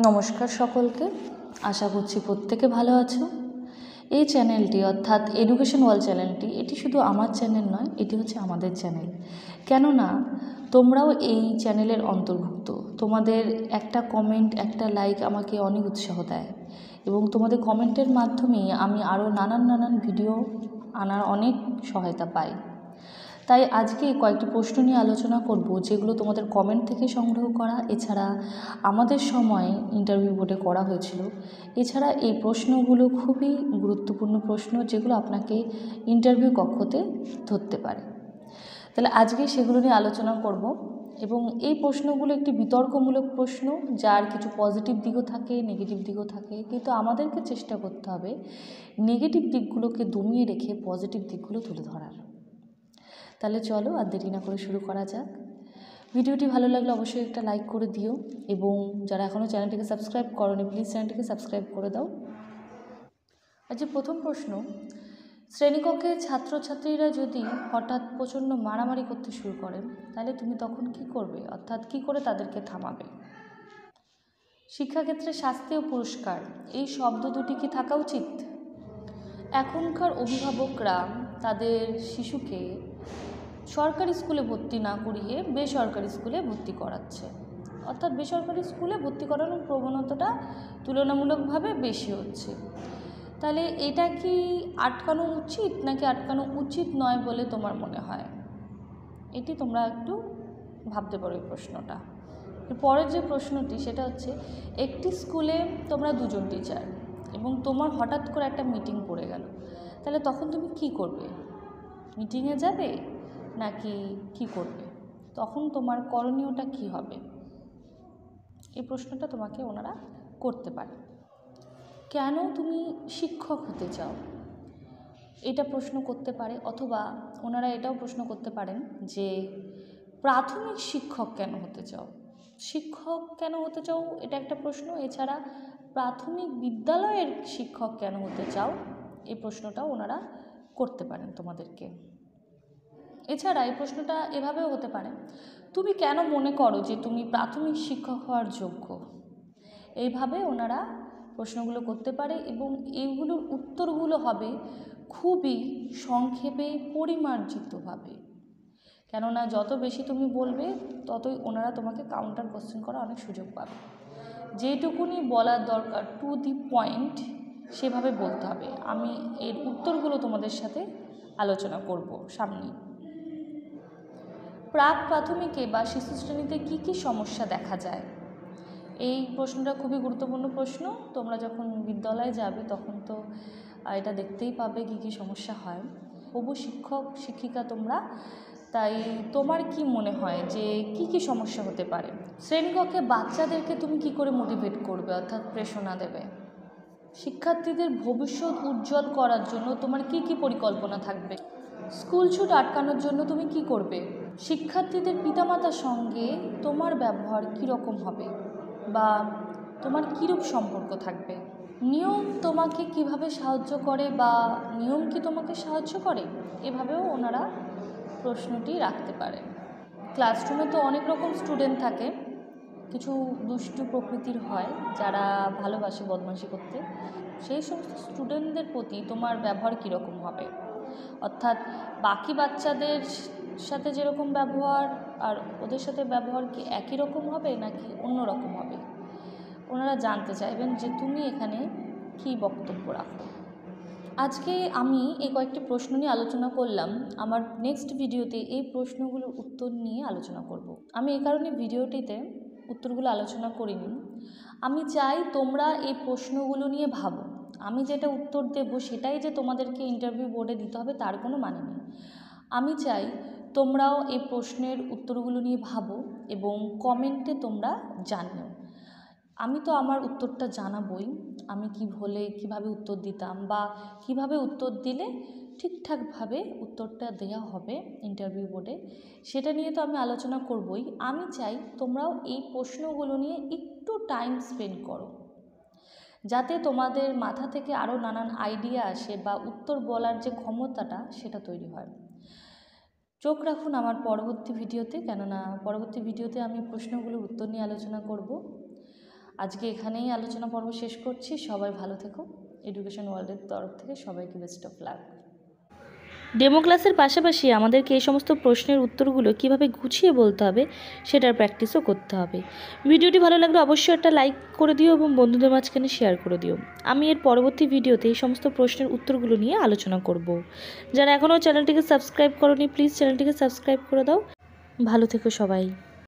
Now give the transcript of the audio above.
নমস্কার সকলকে, আশা করছি প্রত্যেকে ভালো আছো। এই চ্যানেলটি অর্থাৎ এডুকেশন ওয়ার্ল্ড চ্যানেলটি এটি শুধু আমার চ্যানেল নয়, এটি হচ্ছে আমাদের চ্যানেল। কেননা তোমরাও এই চ্যানেলের অন্তর্ভুক্ত। তোমাদের একটা কমেন্ট, একটা লাইক আমাকে অনেক উৎসাহ দেয় এবং তোমাদের কমেন্টের মাধ্যমেই আমি আরও নানান ভিডিও আনার অনেক সহায়তা পাই। তাই আজকে কয়েকটি প্রশ্ন নিয়ে আলোচনা করব, যেগুলো তোমাদের কমেন্ট থেকে সংগ্রহ করা, এছাড়া আমাদের সময় ইন্টারভিউ বোর্ডে করা হয়েছিল। এছাড়া এই প্রশ্নগুলো খুবই গুরুত্বপূর্ণ প্রশ্ন, যেগুলো আপনাকে ইন্টারভিউ কক্ষতে ধরতে পারে। তাহলে আজকে সেগুলো নিয়ে আলোচনা করব এবং এই প্রশ্নগুলো একটি বিতর্কমূলক প্রশ্ন, যার কিছু পজিটিভ দিকও থাকে, নেগেটিভ দিকও থাকে, কিন্তু আমাদেরকে চেষ্টা করতে হবে নেগেটিভ দিকগুলোকে দমিয়ে রেখে পজিটিভ দিকগুলো তুলে ধরার। তাহলে চলো আর দেরি না করে শুরু করা যাক। ভিডিওটি ভালো লাগলে অবশ্যই একটা লাইক করে দিও এবং যারা এখনও চ্যানেলটিকে সাবস্ক্রাইব করোনি প্লিজ চ্যানেলটিকে সাবস্ক্রাইব করে দাও। আর যে প্রথম প্রশ্ন, শ্রেণীকক্ষে ছাত্রছাত্রীরা যদি হঠাৎ প্রচণ্ড মারামারি করতে শুরু করে, তাহলে তুমি তখন কি করবে, অর্থাৎ কি করে তাদেরকে থামাবে? শিক্ষাক্ষেত্রে শাস্তি ও পুরস্কার এই শব্দ দুটি কি থাকা উচিত? এখনকার অভিভাবকরা তাদের শিশুকে সরকারি স্কুলে ভর্তি না করিয়ে বেসরকারি স্কুলে ভর্তি করাচ্ছে, অর্থাৎ বেসরকারি স্কুলে ভর্তি করানোর প্রবণতাটা তুলনামূলকভাবে বেশি হচ্ছে। তাহলে এটা কি আটকানো উচিত নাকি আটকানো উচিত নয় বলে তোমার মনে হয়? এটি তোমরা একটু ভাবতে পারো এই প্রশ্নটা। পরের যে প্রশ্নটি সেটা হচ্ছে, একটি স্কুলে তোমরা দুজন টিচার এবং তোমার হঠাৎ করে একটা মিটিং পড়ে গেল, তাহলে তখন তুমি কি করবে? মিটিংয়ে যাবে নাকি কি করবে? তখন তোমার করণীয়টা কি হবে? এই প্রশ্নটা তোমাকে ওনারা করতে পারে। কেন তুমি শিক্ষক হতে চাও, এটা প্রশ্ন করতে পারে। অথবা ওনারা এটাও প্রশ্ন করতে পারেন যে প্রাথমিক শিক্ষক কেন হতে চাও? শিক্ষক কেন হতে চাও, এটা একটা প্রশ্ন। এছাড়া প্রাথমিক বিদ্যালয়ের শিক্ষক কেন হতে চাও, এই প্রশ্নটাও ওনারা করতে পারেন তোমাদেরকে। এছাড়া এই প্রশ্নটা এভাবেও হতে পারে, তুমি কেন মনে করো যে তুমি প্রাথমিক শিক্ষক হওয়ার যোগ্য? এইভাবে ওনারা প্রশ্নগুলো করতে পারে এবং এইগুলোর উত্তরগুলো হবে খুবই সংক্ষেপে, পরিমার্জিতভাবে। কেননা যত বেশি তুমি বলবে ততই ওনারা তোমাকে কাউন্টার কোশ্চেন করার অনেক সুযোগ পাবে। যেটুকুনি বলার দরকার টু দি পয়েন্ট সেভাবে বলতে হবে। আমি এর উত্তরগুলো তোমাদের সাথে আলোচনা করব সামনে। প্রাক প্রাথমিকে বা শিশু শ্রেণীতে কী কী সমস্যা দেখা যায়? এই প্রশ্নটা খুবই গুরুত্বপূর্ণ প্রশ্ন। তোমরা যখন বিদ্যালয়ে যাবে তখন তো এটা দেখতেই পাবে কী কী সমস্যা হয়। হবু শিক্ষক শিক্ষিকা তোমরা, তাই তোমার কি মনে হয় যে কি কি সমস্যা হতে পারে? শ্রেণীকক্ষে বাচ্চাদেরকে তুমি কি করে মোটিভেট করবে, অর্থাৎ প্রেরণা দেবে? শিক্ষার্থীদের ভবিষ্যৎ উজ্জ্বল করার জন্য তোমার কি কি পরিকল্পনা থাকবে? স্কুল ছুট আটকানোর জন্য তুমি কি করবে? শিক্ষার্থীদের পিতামাতার সঙ্গে তোমার ব্যবহার কীরকম হবে বা তোমার কীরূপ সম্পর্ক থাকবে? নিয়ম তোমাকে কিভাবে সাহায্য করে বা নিয়ম কি তোমাকে সাহায্য করে? এভাবেও ওনারা প্রশ্নটি রাখতে পারে। ক্লাসরুমে তো অনেক রকম স্টুডেন্ট থাকে, কিছু দুষ্টু প্রকৃতির হয় যারা ভালোবাসে বদমাশি করতে। সেই সমস্ত স্টুডেন্টদের প্রতি তোমার ব্যবহার কীরকম হবে? অর্থাৎ বাকি বাচ্চাদের সাথে যেরকম ব্যবহার আর ওদের সাথে ব্যবহার কি একই রকম হবে নাকি অন্য রকম হবে? ওনারা জানতে চাইবেন যে তুমি এখানে কী বক্তব্য রাখো। আজকে আমি এই কয়েকটি প্রশ্ন নিয়ে আলোচনা করলাম। আমার নেক্সট ভিডিওতে এই প্রশ্নগুলোর উত্তর নিয়ে আলোচনা করব। আমি এই কারণে ভিডিওটিতে উত্তরগুলো আলোচনা করিনি। আমি চাই তোমরা এই প্রশ্নগুলো নিয়ে ভাবো। আমি যেটা উত্তর দেব সেটাই যে তোমাদেরকে ইন্টারভিউ বোর্ডে দিতে হবে তার কোনো মানে নেই। আমি চাই তোমরাও এই প্রশ্নের উত্তরগুলো নিয়ে ভাবো এবং কমেন্টে তোমরা জানিও। আমি তো আমার উত্তরটা জানাবই, আমি কীভাবে উত্তর দিতাম বা কিভাবে উত্তর দিলে ঠিকঠাকভাবে উত্তরটা দেওয়া হবে ইন্টারভিউ বোর্ডে, সেটা নিয়ে তো আমি আলোচনা করবই। আমি চাই তোমরাও এই প্রশ্নগুলো নিয়ে একটু টাইম স্পেন্ড করো, যাতে তোমাদের মাথা থেকে আরও নানান আইডিয়া আসে বা উত্তর বলার যে ক্ষমতাটা সেটা তৈরি হয়। চোখ রাখুন আমার পরবর্তী ভিডিওতে, কেননা পরবর্তী ভিডিওতে আমি প্রশ্নগুলোর উত্তর নিয়ে আলোচনা করব। আজকে এখানেই আলোচনা পর্ব শেষ করছি। সবাই ভালো থেকো। এডুকেশন ওয়ার্ল্ডের তরফ থেকে সবাইকে বেস্ট অফ লাক। ডেমো ক্লাসের পাশাপাশি আমাদেরকে এই সমস্ত প্রশ্নের উত্তরগুলো কিভাবে গুছিয়ে বলতে হবে সেটার প্র্যাকটিসও করতে হবে। ভিডিওটি ভালো লাগলে অবশ্যই একটা লাইক করে দিও এবং বন্ধুদের মাঝখানে শেয়ার করে দিও। আমি এর পরবর্তী ভিডিওতে এই সমস্ত প্রশ্নের উত্তরগুলো নিয়ে আলোচনা করব। যারা এখনও চ্যানেলটিকে সাবস্ক্রাইব করোনি প্লিজ চ্যানেলটিকে সাবস্ক্রাইব করে দাও। ভালো থেকো সবাই।